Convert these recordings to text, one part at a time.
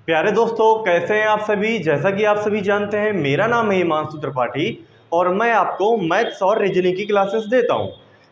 प्यारे दोस्तों, कैसे हैं आप सभी। जैसा कि आप सभी जानते हैं, मेरा नाम है हिमांशु त्रिपाठी और मैं आपको मैथ्स और रीजनिंग की क्लासेस देता हूं।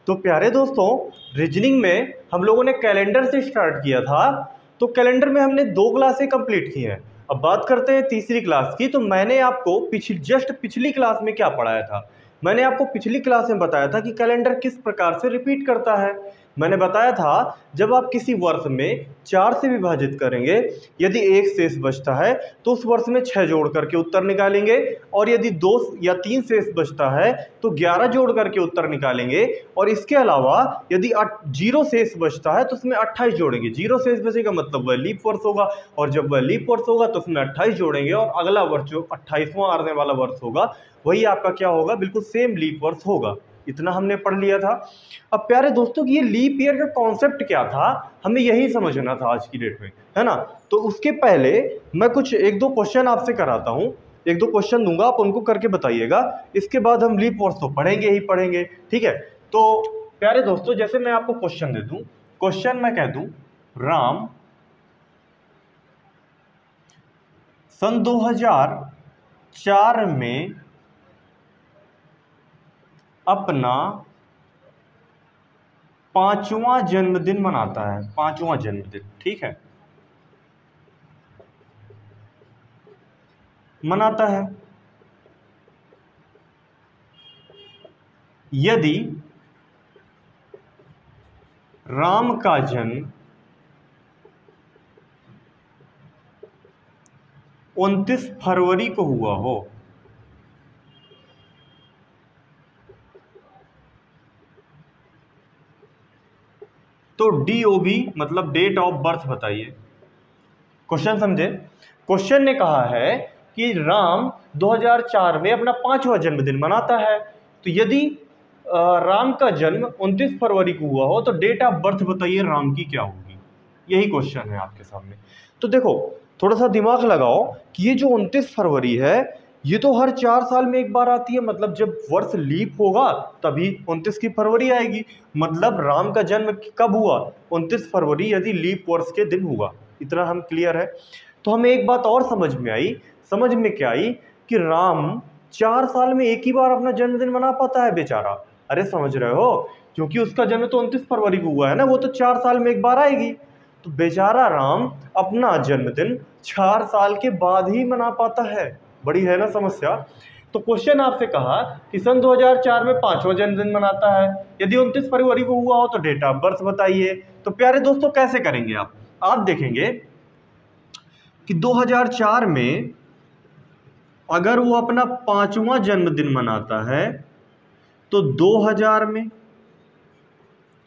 तो प्यारे दोस्तों, रीजनिंग में हम लोगों ने कैलेंडर से स्टार्ट किया था। तो कैलेंडर में हमने 2 क्लासें कंप्लीट की हैं। अब बात करते हैं तीसरी क्लास की। तो मैंने आपको पिछली क्लास में क्या पढ़ाया था। मैंने आपको पिछली क्लास में बताया था कि कैलेंडर किस प्रकार से रिपीट करता है। मैंने बताया था, जब आप किसी वर्ष में 4 से विभाजित करेंगे, यदि 1 शेष बचता है तो उस वर्ष में 6 जोड़ करके उत्तर निकालेंगे, और यदि 2 या 3 शेष बचता है तो 11 जोड़ करके उत्तर निकालेंगे। और इसके अलावा यदि 0 शेष बचता है तो उसमें 28 जोड़ेंगे। 0 शेष बचेगा मतलब वह लीप वर्ष होगा, और जब वह लीप वर्ष होगा तो उसमें 28 जोड़ेंगे, और अगला वर्ष जो 28वां आने वाला वर्ष होगा वही आपका क्या होगा, बिल्कुल सेम लीप वर्ष होगा। इतना हमने पढ़ लिया था। अब प्यारे दोस्तों, ये लीप ईयर का कॉन्सेप्ट क्या था, हमें यही समझना था आज की डेट में, है ना। तो उसके पहले मैं कुछ 1-2 क्वेश्चन आपसे कराता हूं। 1-2 क्वेश्चन दूंगा, आप उनको करके बताइएगा। इसके बाद हम लीप वर्ष तो पढ़ेंगे ही पढ़ेंगे, ठीक है। तो प्यारे दोस्तों, जैसे मैं आपको क्वेश्चन दे दूं, क्वेश्चन मैं कह दूं, राम सन 2004 में अपना 5वां जन्मदिन मनाता है। 5वां जन्मदिन, ठीक है, मनाता है। यदि राम का जन्म 29 फरवरी को हुआ हो, तो DOB मतलब डेट ऑफ बर्थ बताइए। क्वेश्चन समझे। क्वेश्चन ने कहा है कि राम 2004 में अपना 5वां जन्मदिन मनाता है। तो यदि राम का जन्म 29 फरवरी को हुआ हो तो डेट ऑफ बर्थ बताइए राम की क्या होगी। यही क्वेश्चन है आपके सामने। तो देखो, थोड़ा सा दिमाग लगाओ कि ये जो 29 फरवरी है, ये तो हर 4 साल में एक बार आती है। मतलब जब वर्ष लीप होगा तभी 29 की फरवरी आएगी। मतलब राम का जन्म कब हुआ, 29 फरवरी, यदि लीप वर्ष के दिन हुआ। इतना हम क्लियर है। तो हमें एक बात और समझ में आई। समझ में क्या आई कि राम 4 साल में एक ही बार अपना जन्मदिन मना पाता है बेचारा। अरे समझ रहे हो, क्योंकि उसका जन्म तो 29 फरवरी को हुआ है ना, वो तो 4 साल में एक बार आएगी। तो बेचारा राम अपना जन्मदिन 4 साल के बाद ही मना पाता है। बड़ी है ना समस्या। तो क्वेश्चन आपसे कहा कि सन 2004 में 5वां जन्मदिन मनाता है, यदि 29 फरवरी को हुआ हो तो डेट ऑफ बर्थ बताइए। तो प्यारे दोस्तों, कैसे करेंगे आप देखेंगे कि 2004 में अगर वो अपना 5वां जन्मदिन मनाता है तो 2000 में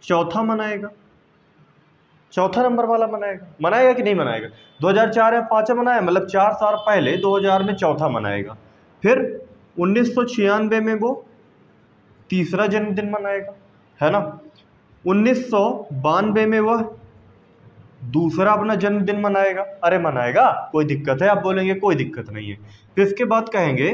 चौथा मनाएगा, चौथा नंबर वाला मनाएगा कि नहीं मनाएगा। 2004 में 5वां मनाया, मतलब 4 साल पहले 2000 में चौथा मनाएगा। फिर 1996 में वो तीसरा जन्मदिन मनाएगा, है ना। 1992 में वह दूसरा अपना जन्मदिन मनाएगा। अरे मनाएगा, कोई दिक्कत है, आप बोलेंगे कोई दिक्कत नहीं है। फिर इसके बाद कहेंगे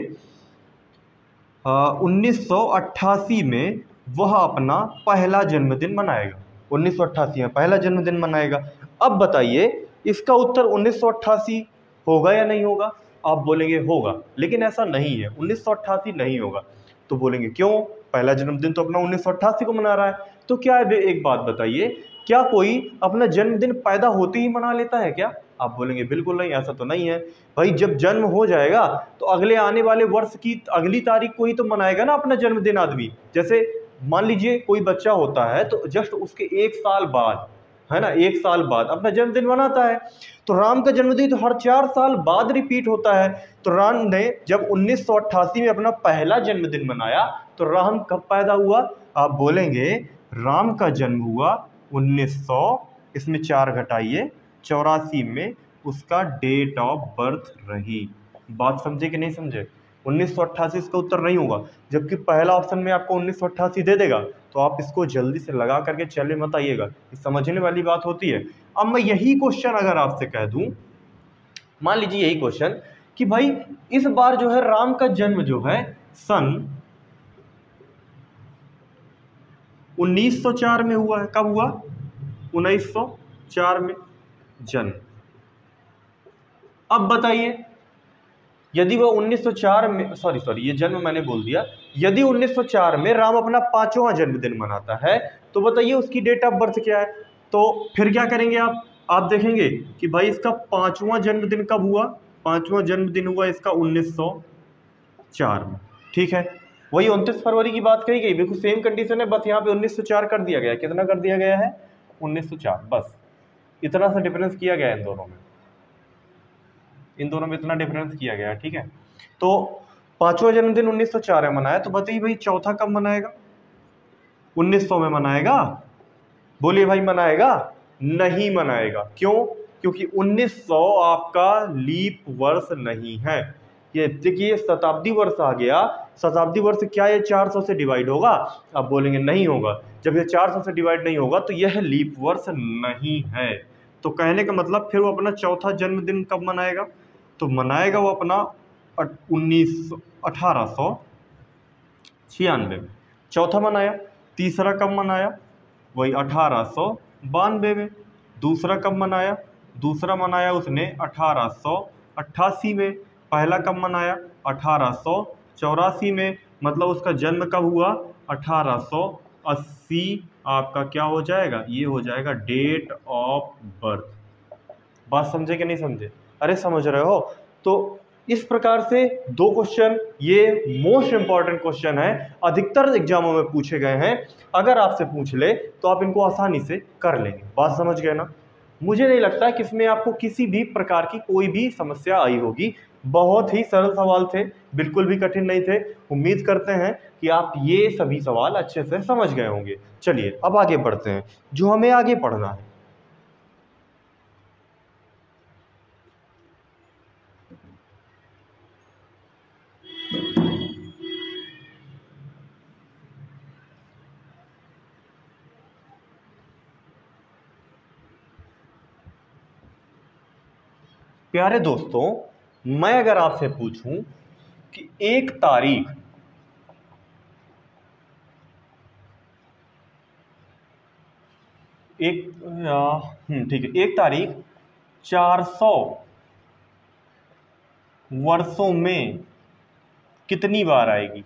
1988 में वह अपना पहला जन्मदिन मनाएगा। 1988 में पहला जन्मदिन मनाएगा। अब बताइए, इसका उत्तर 1988 होगा या नहीं होगा। आप बोलेंगे होगा, लेकिन ऐसा नहीं है, 1988 नहीं होगा। तो बोलेंगे क्यों, पहला जन्मदिन तो अपना 1988 को मना रहा है। तो क्या है, एक बात बताइए, क्या कोई अपना जन्मदिन पैदा होते ही मना लेता है क्या। आप बोलेंगे बिल्कुल नहीं, ऐसा तो नहीं है। भाई जब जन्म हो जाएगा तो अगले आने वाले वर्ष की अगली तारीख को ही तो मनाएगा ना अपना जन्मदिन आदमी। जैसे मान लीजिए कोई बच्चा होता है तो जस्ट उसके 1 साल बाद, है ना, 1 साल बाद अपना जन्मदिन मनाता है। तो राम का जन्मदिन तो हर 4 साल बाद रिपीट होता है। तो राम ने जब 1988 में अपना पहला जन्मदिन मनाया तो राम कब पैदा हुआ। आप बोलेंगे राम का जन्म हुआ 1900, इसमें 4 घटाइए, 84 में उसका डेट ऑफ बर्थ रही। बात समझे कि नहीं समझे। 1988 इसका उत्तर नहीं होगा, जबकि पहला ऑप्शन में आपको 1988 दे देगा। तो आप इसको जल्दी से लगा करके चले मत आइएगा, समझने वाली बात होती है। अब मैं यही क्वेश्चन अगर आपसे कह दूं, मान लीजिए यही क्वेश्चन कि भाई इस बार जो है राम का जन्म जो है सन 1904 में हुआ है। कब हुआ, 1904 में जन्म। अब बताइए, यदि वह 1904 में, सॉरी ये जन्म मैंने बोल दिया, यदि 1904 में राम अपना 5वां जन्मदिन मनाता है तो बताइए उसकी डेट ऑफ बर्थ क्या है। तो फिर क्या करेंगे आप देखेंगे कि भाई इसका 5वां जन्मदिन कब हुआ, 5वां जन्मदिन हुआ इसका 1904 में, ठीक है। वही 29 फरवरी की बात कही गई, बिल्कुल सेम कंडीशन है, बस यहाँ पे 1904 कर दिया गया है। कितना कर दिया गया है? 1904, बस इतना सा डिफरेंस किया गया है इन दोनों में इतना डिफरेंस किया गया है, ठीक है। तो 5वां जन्मदिन 1904 में मनाया, तो बताइए भाई चौथा कब मनाएगा? 1900 में मनाएगा? बोलिए भाई, मनाएगा? नहीं मनाएगा। क्यों? क्योंकि 1900 आपका लीप वर्ष नहीं है। ये देखिए शताब्दी वर्ष आ गया, शताब्दी वर्ष क्या ये 400 से डिवाइड होगा? आप बोलेंगे नहीं होगा। जब ये 400 से डिवाइड नहीं होगा तो यह लीप वर्ष नहीं है। तो कहने का मतलब फिर वो अपना चौथा जन्मदिन कब मनाएगा? तो मनाएगा वो अपना 1896 में चौथा मनाया। तीसरा कब मनाया? वही 1892 में। दूसरा कब मनाया? दूसरा मनाया उसने 1888 में। पहला कब मनाया? 1884 में। मतलब उसका जन्म कब हुआ? 1880। आपका क्या हो जाएगा? ये हो जाएगा डेट ऑफ बर्थ। बात समझे कि नहीं समझे? अरे समझ रहे हो? तो इस प्रकार से दो क्वेश्चन, ये मोस्ट इंपॉर्टेंट क्वेश्चन है, अधिकतर एग्जामों में पूछे गए हैं। अगर आपसे पूछ ले तो आप इनको आसानी से कर लेंगे। बात समझ गए ना? मुझे नहीं लगता कि इसमें आपको किसी भी प्रकार की कोई भी समस्या आई होगी। बहुत ही सरल सवाल थे, बिल्कुल भी कठिन नहीं थे। उम्मीद करते हैं कि आप ये सभी सवाल अच्छे से समझ गए होंगे। चलिए अब आगे बढ़ते हैं, जो हमें आगे पढ़ना है। प्यारे दोस्तों, मैं अगर आपसे पूछूं कि एक तारीख ठीक है, एक तारीख 400 वर्षों में कितनी बार आएगी?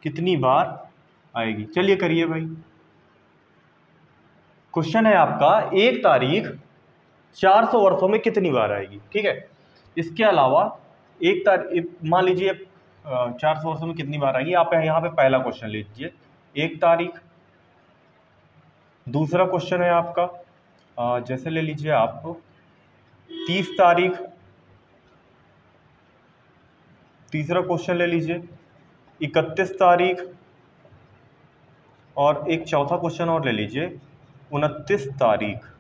कितनी बार आएगी? चलिए करिए भाई। क्वेश्चन है आपका, एक तारीख 400 वर्षों में कितनी बार आएगी, ठीक है। इसके अलावा एक तारीख, मान लीजिए 400 वर्षों में कितनी बार आएगी। आप यहाँ पे पहला क्वेश्चन लीजिए, एक तारीख। दूसरा क्वेश्चन है आपका जैसे ले लीजिए आप 30 तारीख। तीसरा क्वेश्चन ले लीजिए 31 तारीख। और एक चौथा क्वेश्चन और ले लीजिए 29 तारीख।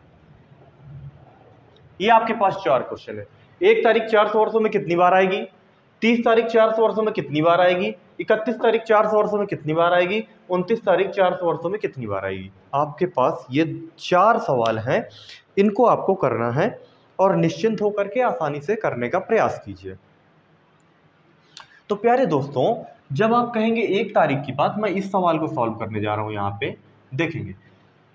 ये आपके पास 4 क्वेश्चन है। एक तारीख 400 वर्षों में कितनी बार आएगी? 30 तारीख 400 वर्षों में कितनी बार आएगी? 31 तारीख 400 वर्षों में कितनी बार आएगी? 29 तारीख 400 वर्षों में कितनी बार आएगी? आपके पास ये 4 सवाल हैं, इनको आपको करना है और निश्चिंत होकर के आसानी से करने का प्रयास कीजिए। तो प्यारे दोस्तों, जब आप कहेंगे एक तारीख की बात, मैं इस सवाल को सॉल्व करने जा रहा हूं। यहाँ पे देखेंगे,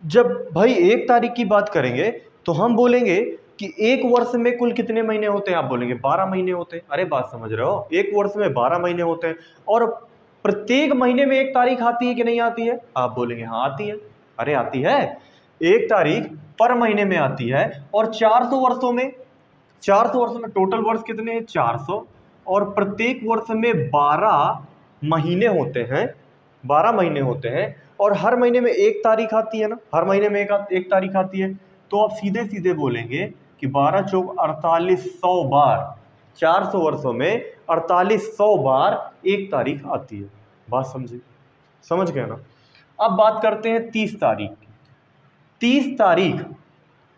जब भाई एक तारीख की बात करेंगे तो हम बोलेंगे कि एक वर्ष में कुल कितने महीने होते हैं? आप बोलेंगे 12 महीने होते हैं। अरे बात समझ रहे हो? एक वर्ष में 12 महीने होते हैं। और प्रत्येक महीने में एक तारीख आती है कि नहीं आती है? आप बोलेंगे हाँ आती है। अरे आती है, एक तारीख पर महीने में आती है। और 400 वर्षों में टोटल वर्ष कितने हैं? 400। और प्रत्येक वर्ष में 12 महीने होते हैं, 12 महीने होते हैं। और हर महीने में एक तारीख आती है ना, हर महीने में एक तारीख आती है। तो आप सीधे सीधे बोलेंगे कि 12 चौक 4800 बार, 400 वर्षों में 4800 बार एक तारीख आती है। बात समझे? समझ गए ना? अब बात करते हैं 30 तारीख की। 30 तारीख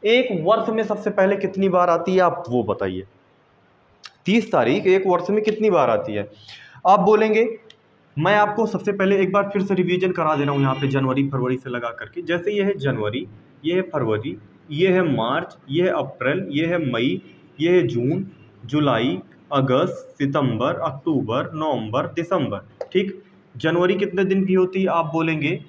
एक वर्ष में सबसे पहले कितनी बार आती है? आप वो बताइए। 30 तारीख एक वर्ष में कितनी बार आती है? आप बोलेंगे, मैं आपको सबसे पहले एक बार फिर से रिवीजन करा दे रहा हूँ यहाँ पे जनवरी फरवरी से लगा करके। जैसे ये है जनवरी, ये है फरवरी, ये है मार्च, ये है अप्रैल, ये है मई, ये है जून, जुलाई, अगस्त, सितंबर, अक्टूबर, नवंबर, दिसंबर। ठीक, जनवरी कितने दिन की होती है? आप बोलेंगे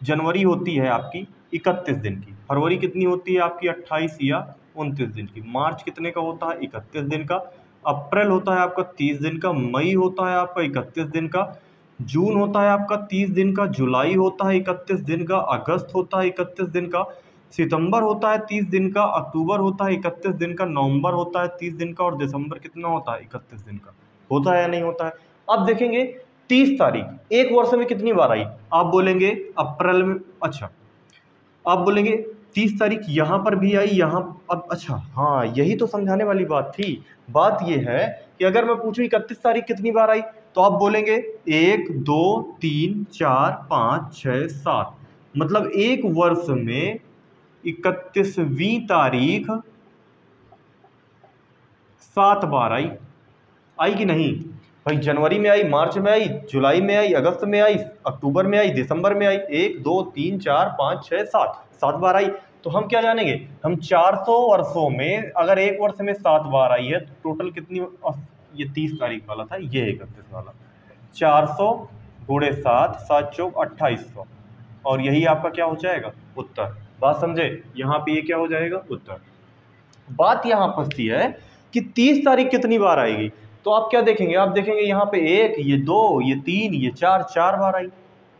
जनवरी होती है आपकी 31 दिन की। फरवरी कितनी होती है आपकी? 28 या 29 दिन की। मार्च कितने का होता है? 31 दिन का। अप्रैल होता है आपका 30 दिन का। मई होता है आपका 31 दिन का। जून होता है आपका 30 दिन का। जुलाई होता है 31 दिन का। अगस्त होता है 31 दिन का। सितंबर होता है 30 दिन का। अक्टूबर होता है 31 दिन का। नवंबर होता है 30 दिन का। और दिसंबर कितना होता है? 31 दिन का। होता है या नहीं होता है? अब देखेंगे 30 तारीख एक वर्ष में कितनी बार आई? आप बोलेंगे अप्रैल में, अच्छा आप बोलेंगे 30 तारीख यहाँ पर भी आई, यहाँ। अब अच्छा, हाँ यही तो समझाने वाली बात थी। बात यह है कि अगर मैं पूछूं 31 तारीख कितनी बार आई, तो आप बोलेंगे 1 2 3 4 5 6 7, मतलब एक वर्ष में 31वीं तारीख 7 बार आई। आई कि नहीं भाई? जनवरी में आई, मार्च में आई, जुलाई में आई, अगस्त में आई, अक्टूबर में आई, दिसंबर में आई। 1 2 3 4 5 6 7, 7 बार आई। तो हम क्या जानेंगे? हम 400 वर्षों में अगर एक वर्ष में 7 बार आई है तो टोटल कितनी? ये 30 तारीख वाला था, ये 31 वाला। 400 गुणे 7, 7 चौक 2800, और यही आपका क्या हो जाएगा? उत्तर। बात समझे? यहाँ पे ये क्या हो जाएगा? उत्तर। बात यहाँ फंसती है कि 30 तारीख कितनी बार आएगी, तो आप क्या देखेंगे? आप देखेंगे यहाँ पे 1, ये 2, ये 3, ये 4, 4 बार आई।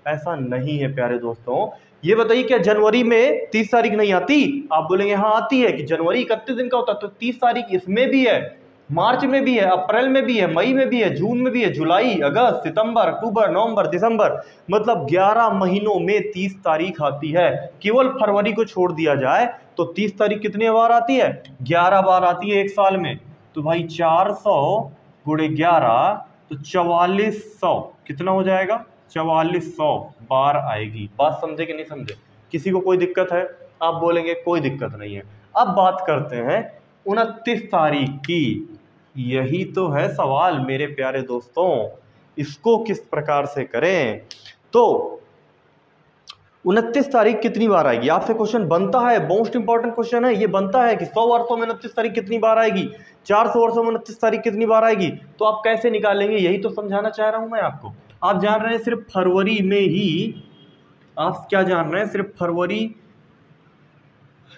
ऐसा नहीं है प्यारे दोस्तों। ये बताइए क्या जनवरी में 30 तारीख नहीं आती? आप बोलेंगे हाँ आती है, कि जनवरी 31 दिन का होता है, तो 30 तारीख इसमें भी है, मार्च में भी है, अप्रैल में भी है, मई में भी है, जून में भी है, जुलाई, अगस्त, सितंबर, अक्टूबर, नवंबर, दिसंबर, मतलब 11 महीनों में 30 तारीख आती है। केवल फरवरी को छोड़ दिया जाए तो 30 तारीख कितनी बार आती है? 11 बार आती है एक साल में। तो भाई 400 गुणे 11 तो 4400 कितना हो जाएगा? 4400 बार आएगी। बात समझे कि नहीं समझे? किसी को कोई दिक्कत है? आप बोलेंगे कोई दिक्कत नहीं है। अब बात करते हैं 29 तारीख की। यही तो है सवाल मेरे प्यारे दोस्तों, इसको किस प्रकार से करें? तो 29 तारीख कितनी बार आएगी? आपसे क्वेश्चन बनता है, मोस्ट इंपॉर्टेंट क्वेश्चन है ये, बनता है कि 100 वर्षों में 29 तारीख कितनी बार आएगी, 400 वर्षों में 29 तारीख कितनी बार आएगी। तो आप कैसे निकालेंगे? यही तो समझाना चाह रहा हूं मैं आपको। आप जान रहे हैं सिर्फ फरवरी में ही, आप क्या जान रहे हैं? सिर्फ फरवरी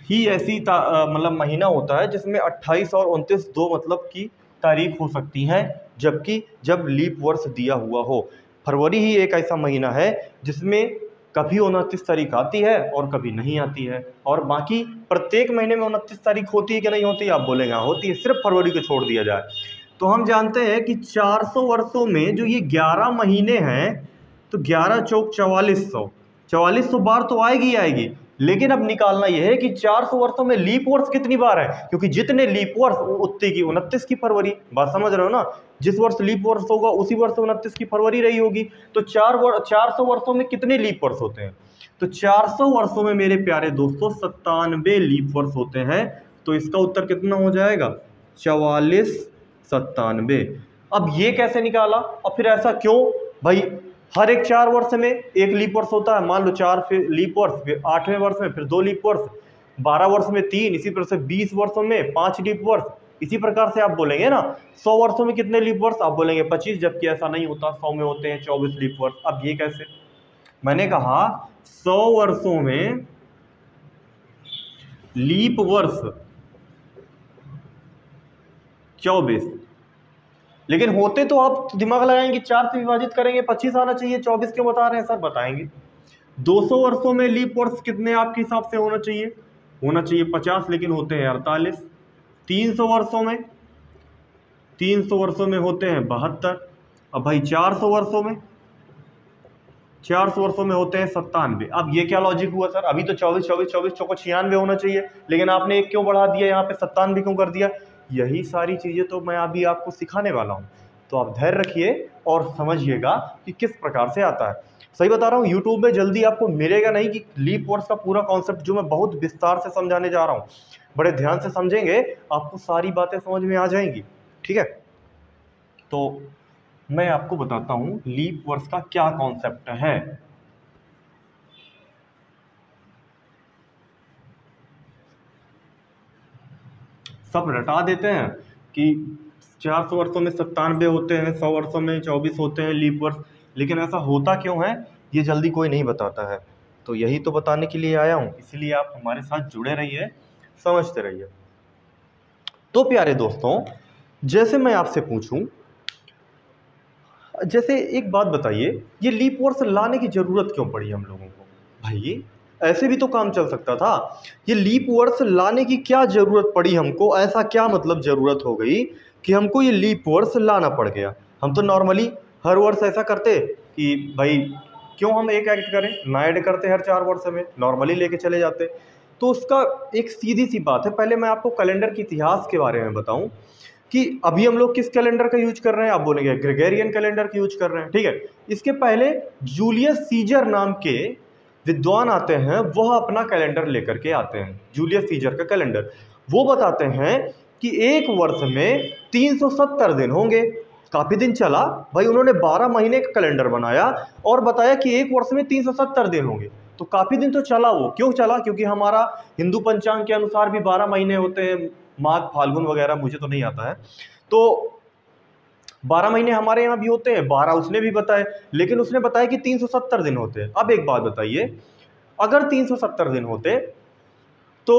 ही ऐसी मतलब महीना होता है जिसमें 28 और 29 दो मतलब की तारीख हो सकती हैं, जबकि जब लीप वर्ष दिया हुआ हो। फरवरी ही एक ऐसा महीना है जिसमें कभी 29 तारीख आती है और कभी नहीं आती है, और बाकी प्रत्येक महीने में 29 तारीख होती है कि नहीं होती? आप बोलेंगे हाँ होती है, सिर्फ फरवरी को छोड़ दिया जाए। तो हम जानते हैं कि 400 वर्षों में जो ये 11 महीने हैं, तो 11 चौक 4400, 4400 बार तो आएगी ही आएगी। लेकिन अब निकालना यह है कि 400 वर्षों में लीप वर्ष कितनी बार है, क्योंकि जितने लीप वर्ष उतनी की 29 की फरवरी। बात समझ रहे हो ना? जिस वर्ष लीप वर्ष होगा उसी वर्ष 29 की फरवरी रही होगी। तो 400 वर्षों में कितने लीप वर्ष होते हैं? तो 400 वर्षों में मेरे प्यारे दोस्तों 97 लीप वर्ष होते हैं। तो इसका उत्तर कितना हो जाएगा? 44 97। अब ये कैसे निकाला, और फिर ऐसा क्यों भाई? हर एक 4 वर्ष में एक लीप वर्ष होता है, मान लो 4 फिर लीप वर्ष, फिर 8वें वर्ष में फिर 2 लीप वर्ष, 12 वर्ष में 3, इसी प्रकार से 20 वर्षों में 5 लीप वर्ष। इसी प्रकार से आप बोलेंगे ना 100 वर्षों में कितने लीप वर्ष? आप बोलेंगे 25, जबकि ऐसा नहीं होता, 100 में होते हैं 24 लीप वर्ष। अब ये कैसे? मैंने कहा 100 वर्षों में लीप वर्ष 24, लेकिन होते तो आप दिमाग लगाएंगे 4 से विभाजित करेंगे 25 आना चाहिए, 24 क्यों बता रहे हैं सर? बताएंगे। 200 वर्षों में लीप वर्ष कितने आपके हिसाब से होना चाहिए? होना चाहिए 50, लेकिन होते हैं 48। 300 वर्षों में, 300 वर्षों में होते हैं 72। अब भाई 400 वर्षों में, 400 वर्षों में होते हैं 97। अब ये क्या लॉजिक हुआ सर? अभी तो 24 24 24 चौको 96 होना चाहिए, लेकिन आपने एक क्यों बढ़ा दिया, यहाँ पे 97 क्यों कर दिया? यही सारी चीज़ें तो मैं अभी आपको सिखाने वाला हूँ। तो आप धैर्य रखिए और समझिएगा कि किस प्रकार से आता है। सही बता रहा हूँ, यूट्यूब में जल्दी आपको मिलेगा नहीं कि लीप वर्ष का पूरा कॉन्सेप्ट जो मैं बहुत विस्तार से समझाने जा रहा हूँ। बड़े ध्यान से समझेंगे, आपको सारी बातें समझ में आ जाएंगी। ठीक है, तो मैं आपको बताता हूँ लीप वर्ष का क्या कॉन्सेप्ट है। सब रटा देते हैं कि 400 वर्षों में 97 होते हैं, 100 वर्षों में 24 होते हैं लीप वर्ष, लेकिन ऐसा होता क्यों है ये जल्दी कोई नहीं बताता है। तो यही तो बताने के लिए आया हूँ, इसलिए आप हमारे साथ जुड़े रहिए, समझते रहिए। तो प्यारे दोस्तों, जैसे मैं आपसे पूछूं, जैसे एक बात बताइए, ये लीप वर्ष लाने की जरूरत क्यों पड़ी हम लोगों को? भाई ऐसे भी तो काम चल सकता था। ये लीप वर्ष लाने की क्या जरूरत पड़ी हमको? ऐसा क्या मतलब जरूरत हो गई कि हमको ये लीप वर्ष लाना पड़ गया? हम तो नॉर्मली हर वर्ष ऐसा करते कि भाई क्यों हम एक ऐड करें, ना ऐड करते हर 4 वर्ष में, नॉर्मली लेके चले जाते। तो उसका एक सीधी सी बात है। पहले मैं आपको कैलेंडर के इतिहास के बारे में बताऊं कि अभी हम लोग किस कैलेंडर का यूज कर रहे हैं। आप बोलेंगे ग्रेगोरियन कैलेंडर का यूज कर रहे हैं, ठीक है। इसके पहले जूलियस सीजर नाम के विद्वान आते हैं, वह अपना कैलेंडर लेकर के आते हैं। जूलियस सीजर का कैलेंडर, वो बताते हैं कि एक वर्ष में 370 दिन होंगे। काफी दिन चला भाई, उन्होंने 12 महीने का कैलेंडर बनाया और बताया कि एक वर्ष में 370 दिन होंगे। तो काफी दिन तो चला। वो क्यों चला? क्योंकि हमारा हिंदू पंचांग के अनुसार भी 12 महीने होते हैं, माघ फाल्गुन वगैरह, मुझे तो नहीं आता है। तो 12 महीने हमारे यहाँ भी होते हैं, 12 उसने भी बताए, लेकिन उसने बताया कि 370 दिन होते हैं। अब एक बात बताइए, अगर 370 दिन होते तो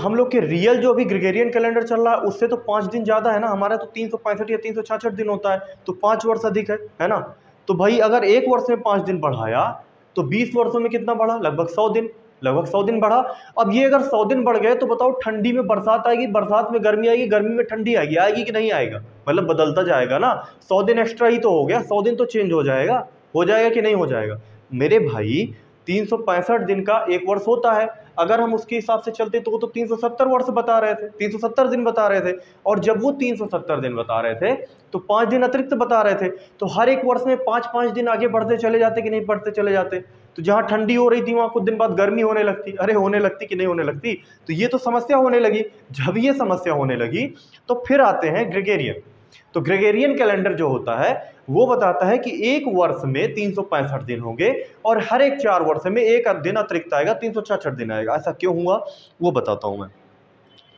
हम लोग के रियल जो अभी ग्रेगोरियन कैलेंडर चल रहा है उससे तो 5 दिन ज़्यादा है ना। हमारा तो 365 या 366 दिन होता है, तो 5 वर्ष अधिक है ना। तो भाई अगर एक वर्ष में 5 दिन बढ़ाया तो 20 वर्षों में कितना बढ़ा? लगभग 100 दिन, लगभग 100 दिन बढ़ा। अब ये अगर 100 दिन बढ़ गए तो बताओ, ठंडी में बरसात आएगी, बरसात में गर्मी आएगी, गर्मी में ठंडी आएगी, आएगी कि नहीं आएगा? मतलब बदलता जाएगा ना। 100 दिन एक्स्ट्रा ही तो हो गया, 100 दिन तो चेंज हो जाएगा कि नहीं हो जाएगा? मेरे भाई 365 दिन का एक वर्ष होता है। अगर हम उसके हिसाब से चलते तो वो तो 370 वर्ष बता रहे थे, 370 दिन बता रहे थे। और जब वो 370 दिन बता रहे थे तो 5 दिन अतिरिक्त बता रहे थे। तो हर एक वर्ष में 5-5 दिन आगे बढ़ते चले जाते कि नहीं बढ़ते चले जाते? तो जहाँ ठंडी हो रही थी वहाँ कुछ दिन बाद गर्मी होने लगती। अरे होने लगती कि नहीं होने लगती? तो ये तो समस्या होने लगी। जब ये समस्या होने लगी तो फिर आते हैं ग्रेगोरियन। तो ग्रेगोरियन कैलेंडर जो होता है वो बताता है कि एक वर्ष में 365 दिन होंगे और हर एक 4 वर्ष में एक दिन अतिरिक्त आएगा, 366 दिन आएगा। ऐसा क्यों हुआ वो बताता हूं मैं।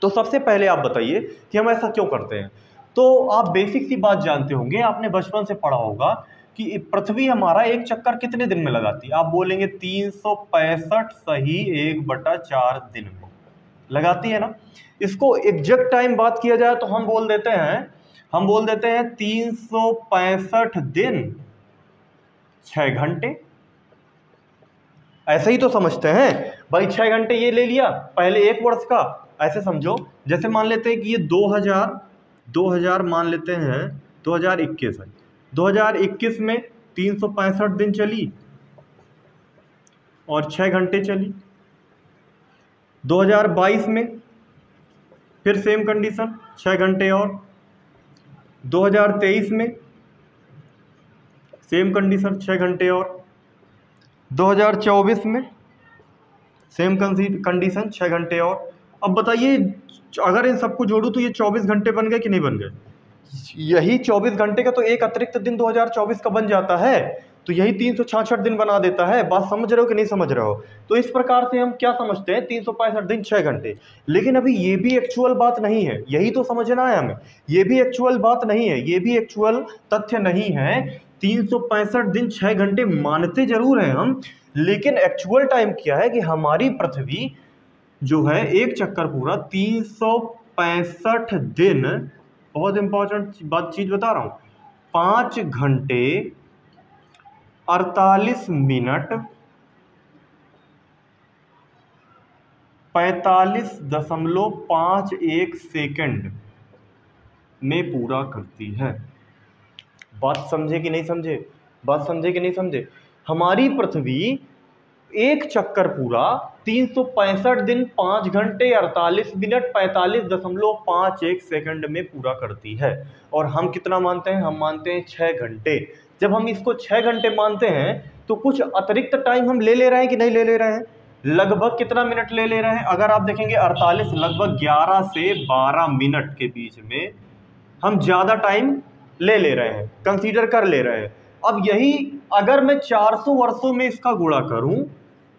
तो सबसे पहले आप बताइए कि हम ऐसा क्यों करते हैं। तो आप बेसिक सी बात जानते होंगे, आपने बचपन से पढ़ा होगा कि पृथ्वी हमारा एक चक्कर कितने दिन में लगाती है? आप बोलेंगे 365 सही 1/4 दिन में लगाती है ना। इसको एग्जैक्ट टाइम बात किया जाए तो हम बोल देते हैं 365 दिन 6 घंटे। ऐसे ही तो समझते हैं भाई, 6 घंटे ये ले लिया पहले एक वर्ष का। ऐसे समझो, जैसे मान लेते हैं कि ये 2000 मान लेते हैं 2021 है। 2021 में 365 दिन चली और 6 घंटे चली। 2022 में फिर सेम कंडीशन, 6 घंटे और। 2023 में सेम कंडीशन, 6 घंटे और। 2024 में सेम कंडीशन, 6 घंटे और। अब बताइए, अगर इन सबको जोड़ूं तो ये 24 घंटे बन गए कि नहीं बन गए? यही 24 घंटे का तो एक अतिरिक्त दिन 2024 का बन जाता है, तो यही 366 दिन बना देता है। बात समझ रहे हो कि नहीं समझ रहे हो? तो इस प्रकार से हम क्या समझते हैं, 365 दिन 6 घंटे। लेकिन अभी ये भी एक्चुअल बात नहीं है, यही तो समझना है हमें। ये भी एक्चुअल बात नहीं है, ये भी एक्चुअल तथ्य नहीं है। 365 दिन 6 घंटे मानते जरूर हैं हम, लेकिन एक्चुअल टाइम क्या है कि हमारी पृथ्वी जो है एक चक्कर पूरा 365 दिन, बहुत इंपॉर्टेंट चीज बता रहा हूं, 5 घंटे 48 मिनट 45.51 सेकंड में पूरा करती है। बात समझे कि नहीं समझे? बात समझे कि नहीं समझे? हमारी पृथ्वी एक चक्कर पूरा 365 दिन 5 घंटे 48 मिनट 45.51 सेकंड में पूरा करती है। और हम कितना मानते हैं? हम मानते हैं 6 घंटे। जब हम इसको 6 घंटे मानते हैं तो कुछ अतिरिक्त टाइम हम ले रहे हैं कि नहीं ले रहे हैं? लगभग कितना मिनट ले रहे हैं? अगर आप देखेंगे 48, लगभग 11 से 12 मिनट के बीच में हम ज़्यादा टाइम ले रहे हैं, कंसीडर कर ले रहे हैं। अब यही अगर मैं 400 वर्षों में इसका गुणा करूं,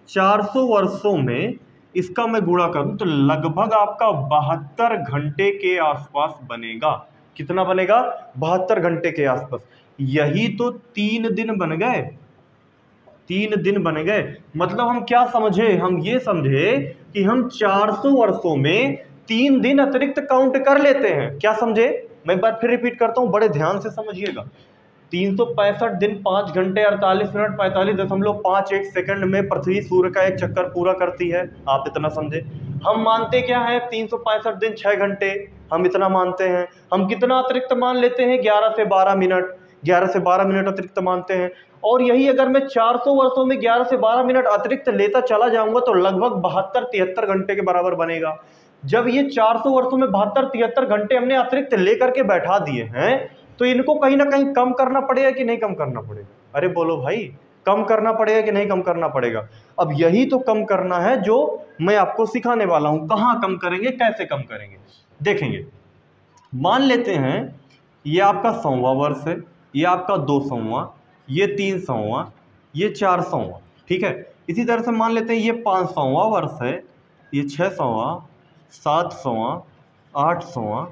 400 वर्षों में इसका मैं गुणा करूं तो लगभग आपका 72 घंटे के आसपास बनेगा। कितना बनेगा? 72 घंटे के आसपास। यही तो 3 दिन बन गए, 3 दिन बन गए। मतलब हम क्या समझे? हम ये समझे कि हम 400 वर्षों में 3 दिन अतिरिक्त काउंट कर लेते हैं। क्या समझे? मैं एक बार फिर रिपीट करता हूं, बड़े ध्यान से समझिएगा। 365 दिन 5 घंटे 48 मिनट 45.51 सेकंड में पृथ्वी सूर्य का एक चक्कर पूरा करती है। आप इतना समझे। हम मानते क्या है? 365 दिन 6 घंटे, हम इतना मानते हैं। हम कितना अतिरिक्त मान लेते हैं? 11 से 12 मिनट, 11 से 12 मिनट अतिरिक्त मानते हैं। और यही अगर मैं 400 वर्षों में 11 से 12 मिनट अतिरिक्त लेता चला जाऊंगा तो लगभग 72-73 घंटे के बराबर बनेगा। जब ये 400 वर्षों में 72-73 घंटे हमने अतिरिक्त लेकर के बैठा दिए हैं, तो इनको कहीं ना कहीं कम करना पड़ेगा कि नहीं कम करना पड़ेगा? अरे बोलो भाई, कम करना पड़ेगा कि नहीं कम करना पड़ेगा? अब यही तो कम करना है जो मैं आपको सिखाने वाला हूं। कहां कम करेंगे, कैसे कम करेंगे, देखेंगे। मान लेते हैं ये आपका 100वां वर्ष है, ये आपका 200वां, ये 300वां, ये 400वां, ठीक है। इसी तरह से मान लेते हैं ये 500वां वर्ष है, ये 600वां, 700वां, 800वां,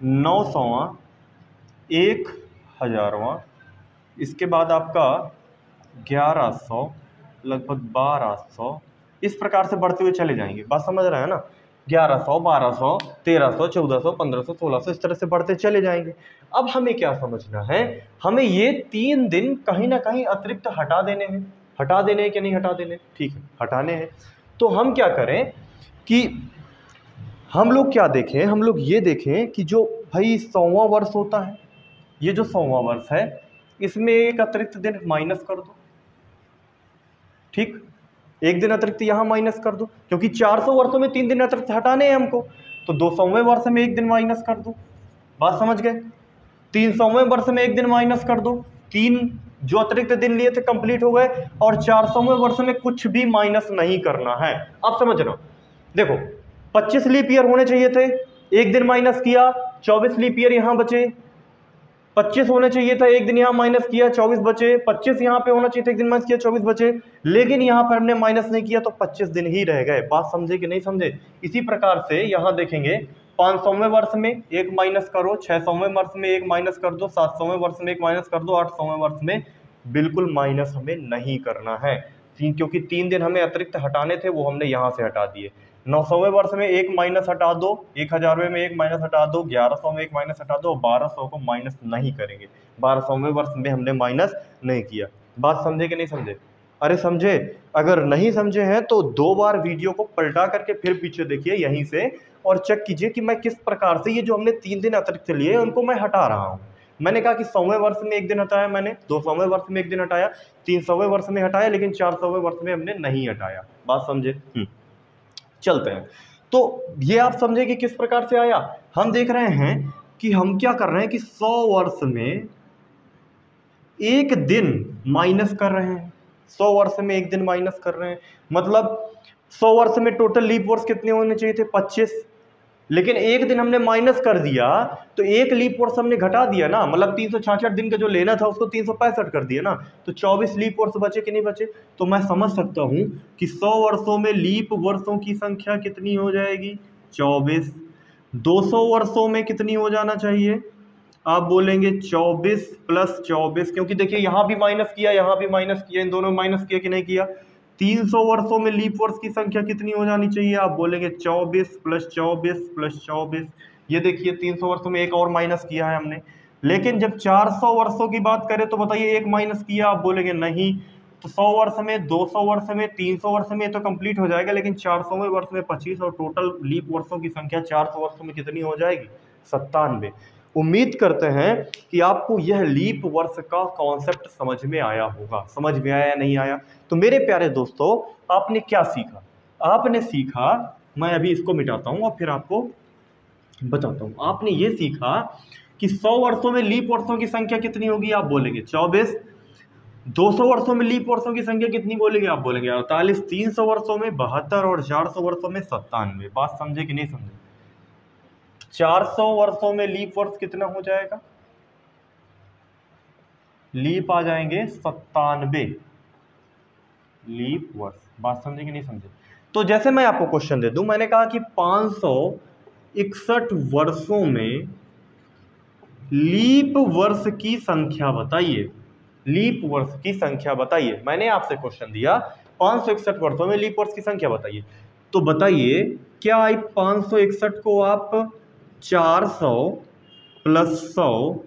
900वां, 1000वां, इसके बाद आपका 1100, लगभग 1200, इस प्रकार से बढ़ते हुए चले जाएंगे। बात समझ रहे हैं ना? 1100, 1200, 1300, 1400, 1500, 1600, इस तरह से बढ़ते चले जाएंगे। अब हमें क्या समझना है? हमें ये 3 दिन कहीं ना कहीं अतिरिक्त हटा देने हैं। हटा देने हैं कि नहीं हटा देने? ठीक है, हटाने हैं। तो हम क्या करें कि हम लोग क्या देखें, हम लोग ये देखें कि जो भाई 100वां वर्ष होता है, ये जो 100वां वर्ष है, इसमें एक अतिरिक्त दिन माइनस कर दो। ठीक, एक दिन अतिरिक्त यहां माइनस कर दो, क्योंकि 400 वर्षों में 3 दिन अतिरिक्त हटाने हैं हमको, तो 200वें वर्ष में एक दिन माइनस कर दो। बात समझ गए? 300वें वर्ष में एक दिन माइनस कर दो। 3 जो अतिरिक्त दिन लिए थे कंप्लीट हो गए, और 400वें वर्ष में कुछ भी माइनस नहीं करना है। आप समझ रहे हो? देखो, 25 लीप ईयर होने चाहिए थे, एक दिन माइनस किया, 24 लीप ईयर यहां बचे। 25 होने चाहिए था, एक दिन यहाँ माइनस किया, 24 बचे। 25 यहाँ पे होना चाहिए था, एक दिन माइनस किया, 24 बचे। लेकिन यहाँ पर हमने माइनस नहीं किया तो 25 दिन ही रह गए। बात समझे कि नहीं समझे? इसी प्रकार से यहाँ देखेंगे, 500वें वर्ष में एक माइनस करो, 600वें वर्ष में एक माइनस कर दो, 700वें वर्ष में एक माइनस कर दो, 800वें वर्ष में बिल्कुल माइनस हमें नहीं करना है, क्योंकि 3 दिन हमें अतिरिक्त हटाने थे, वो हमने यहाँ से हटा दिए। 900वें वर्ष में एक माइनस हटा दो, 1000वें में एक माइनस हटा दो, 1100 में एक माइनस हटा दो, 1200 को माइनस नहीं करेंगे। 1200वें वर्ष में हमने माइनस नहीं किया। बात समझे कि नहीं समझे? अरे समझे? अगर नहीं समझे हैं तो 2 बार वीडियो को पलटा करके फिर पीछे देखिए यहीं से, और चेक कीजिए कि मैं किस प्रकार से ये जो हमने 3 दिन अतिरिक्त लिए उनको मैं हटा रहा हूँ। मैंने कहा कि 100वें वर्ष में एक दिन हटाया मैंने, 200वें वर्ष में एक दिन हटाया, 300वें वर्ष में हटाया, लेकिन 400वें वर्ष में हमने नहीं हटाया। बात समझे? चलते हैं। तो ये आप समझे कि किस प्रकार से आया। हम देख रहे हैं कि हम क्या कर रहे हैं कि 100 वर्ष में एक दिन माइनस कर रहे हैं। 100 वर्ष में एक दिन माइनस कर रहे हैं, मतलब 100 वर्ष में टोटल लीप वर्ष कितने होने चाहिए थे? 25। लेकिन एक दिन हमने माइनस कर दिया तो एक लीप वर्ष हमने घटा दिया ना, मतलब 366 दिन का जो लेना था उसको 365 कर दिया ना, तो 24 लीप वर्ष बचे कि नहीं बचे? तो मैं समझ सकता हूं कि 100 वर्षों में लीप वर्षों की संख्या कितनी हो जाएगी? 24। 200 वर्षों में कितनी हो जाना चाहिए? आप बोलेंगे 24 + 24, क्योंकि देखिए यहां भी माइनस किया, यहां भी माइनस किया, इन दोनों में माइनस किया कि नहीं किया? 300 वर्षों में लीप वर्ष की संख्या कितनी हो जानी चाहिए? आप बोलेंगे 24 + 24 + 24। ये देखिए 300 वर्षों में एक और माइनस किया है हमने। लेकिन जब 400 वर्षों की बात करें तो बताइए एक माइनस किया, आप बोलेंगे नहीं। तो 100 वर्ष में, 200 वर्ष में, 300 वर्ष में तो कंप्लीट हो जाएगा, लेकिन 400वें वर्ष में 25, और टोटल लीप वर्षों की संख्या 400 वर्षों में कितनी हो जाएगी? 97। उम्मीद करते हैं कि आपको यह लीप वर्ष का कॉन्सेप्ट समझ में आया होगा। समझ में आया या नहीं आया? तो मेरे प्यारे दोस्तों, आपने क्या सीखा? आपने सीखा, मैं अभी इसको मिटाता हूं और फिर आपको बताता हूं। आपने ये सीखा कि 100 वर्षों में लीप वर्षों की संख्या कितनी होगी? आप बोलेंगे 24। 200 वर्षों में लीप वर्षों की संख्या कितनी बोलेंगे? आप बोलेंगे 48। 300 वर्षों में 72, और 400 वर्षों में 97। बात समझे कि नहीं समझे? 400 वर्षों में लीप वर्ष कितना हो जाएगा? लीप आ जाएंगे 97 लीप वर्ष। बात समझे कि नहीं समझे? तो जैसे मैं आपको क्वेश्चन दे दूं, मैंने कहा कि 561 वर्षों में लीप वर्ष की संख्या बताइए। लीप वर्ष की संख्या बताइए। मैंने आपसे क्वेश्चन दिया 561 वर्षों में लीप वर्ष की संख्या बताइए। तो बताइए क्या 561 को आप 400 प्लस 100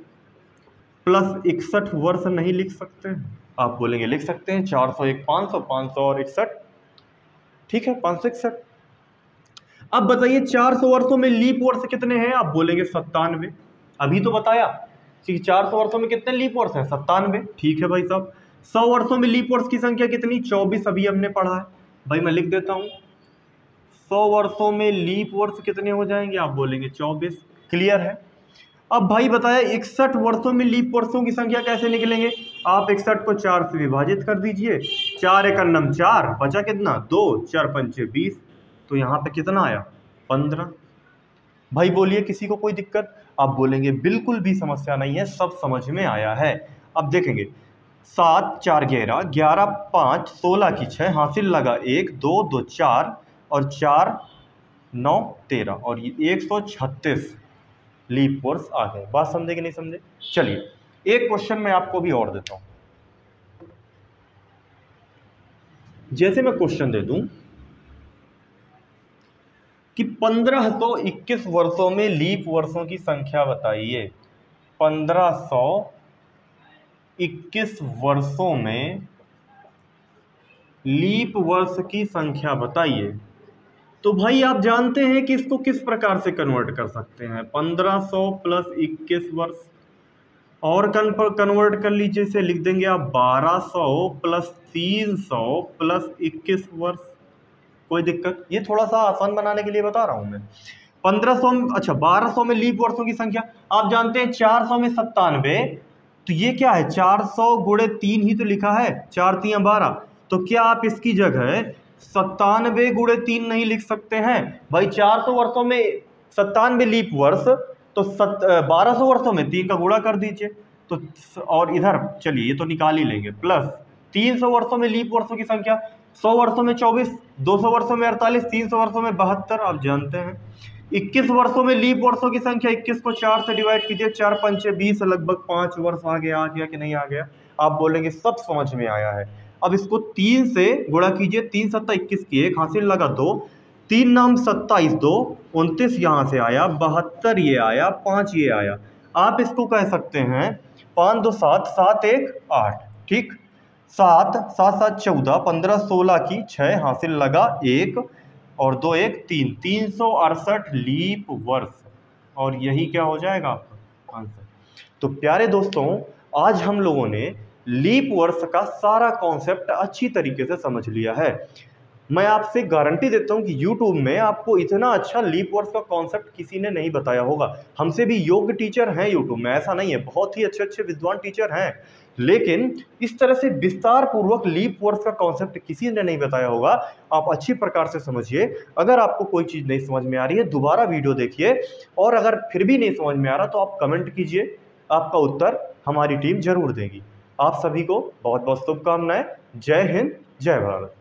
प्लस 61 वर्ष नहीं लिख सकते हैं? आप बोलेंगे लिख सकते हैं, 401 500, 500 और 61, ठीक है 561। अब बताइए 400 वर्षों में लीप वर्ष कितने हैं? आप बोलेंगे 97। अभी तो बताया कि 400 वर्षों में कितने लीप वर्ष हैं? 97। ठीक है भाई साहब। 100 वर्षों में लीप वर्ष की संख्या कितनी? 24। अभी हमने पढ़ा है भाई, मैं लिख देता हूं। 100 वर्षों में लीप वर्ष कितने हो जाएंगे? आप बोलेंगे 24। क्लियर है। अब भाई बताया 61 वर्षों में लीप वर्षों की संख्या कैसे निकलेंगे? आप 61 को 4 से विभाजित कर दीजिए, 4 एकन्नम 4, बचा कितना? 2, 4 पंचे 20, तो यहाँ पे कितना आया? 15। भाई बोलिए किसी को कोई दिक्कत? आप बोलेंगे बिल्कुल भी समस्या नहीं है, सब समझ में आया है। अब देखेंगे 7 4 11, 11 5 16 की 6, हासिल लगा 1 2 2 4 और 4 9 13 और ये 136 लीप वर्ष आ गए। बात समझे कि नहीं समझे? चलिए एक क्वेश्चन मैं आपको भी और देता हूं। जैसे मैं क्वेश्चन दे दूं कि 1521 वर्षों में लीप वर्षों की संख्या बताइए। 1521 वर्षों में लीप वर्ष की संख्या बताइए। तो भाई आप जानते हैं कि इसको किस प्रकार से कन्वर्ट कर सकते हैं? 1500 प्लस 21 वर्ष और कन्वर्ट कर लीजिए, इसे लिख देंगे आप 1200 प्लस 300 प्लस 21 वर्ष। कोई दिक्कत? ये थोड़ा सा आसान बनाने के लिए बता रहा हूं मैं। 1500 अच्छा 1200 में लीप वर्षों की संख्या आप जानते हैं, 400 में 97, तो ये क्या है? 400 गुणे 3 ही तो लिखा है, 4 3 12, तो क्या आप इसकी जगह 97 गुणे 3 नहीं लिख सकते हैं? भाई 400 वर्षों में 97 लीप वर्ष, तो 1200 वर्षों में 3 का गुणा कर दीजिए, तो और इधर चलिए ये तो निकाल ही लेंगे, प्लस 300 वर्षों में लीप वर्षों की संख्या, 100 वर्षों में 24, 200 वर्षों में 48, 300 वर्षों में 72, आप जानते हैं। 21 वर्षों में लीप वर्षों की संख्या, 21 को 4 से डिवाइड कीजिए, 4 पंचे 20, लगभग 5 वर्ष आ गया कि नहीं आ गया? आप बोलेंगे सब समझ में आया है। अब इसको 3 से गुणा कीजिए, 3 सत्ता 21 की 1, हासिल लगा 2, 3 नाम 27, 2 29 यहाँ से आया, 72 ये आया, 5 ये आया। आप इसको कह सकते हैं 5 2 7, 7 1 8, ठीक। 7 7 7 14, 15 16 की 6, हासिल लगा 1 और 2 1 3, 368 लीप वर्ष, और यही क्या हो जाएगा आपका आंसर। तो प्यारे दोस्तों, आज हम लोगों ने लीप वर्ष का सारा कॉन्सेप्ट अच्छी तरीके से समझ लिया है। मैं आपसे गारंटी देता हूं कि YouTube में आपको इतना अच्छा लीप वर्ष का कॉन्सेप्ट किसी ने नहीं बताया होगा। हमसे भी योग्य टीचर हैं YouTube में, ऐसा नहीं है, बहुत ही अच्छे अच्छे विद्वान टीचर हैं, लेकिन इस तरह से विस्तार पूर्वक लीप वर्ष का कॉन्सेप्ट किसी ने नहीं बताया होगा। आप अच्छी प्रकार से समझिए। अगर आपको कोई चीज़ नहीं समझ में आ रही है दोबारा वीडियो देखिए, और अगर फिर भी नहीं समझ में आ रहा तो आप कमेंट कीजिए, आपका उत्तर हमारी टीम जरूर देगी। आप सभी को बहुत बहुत शुभकामनाएं। जय हिंद, जय भारत।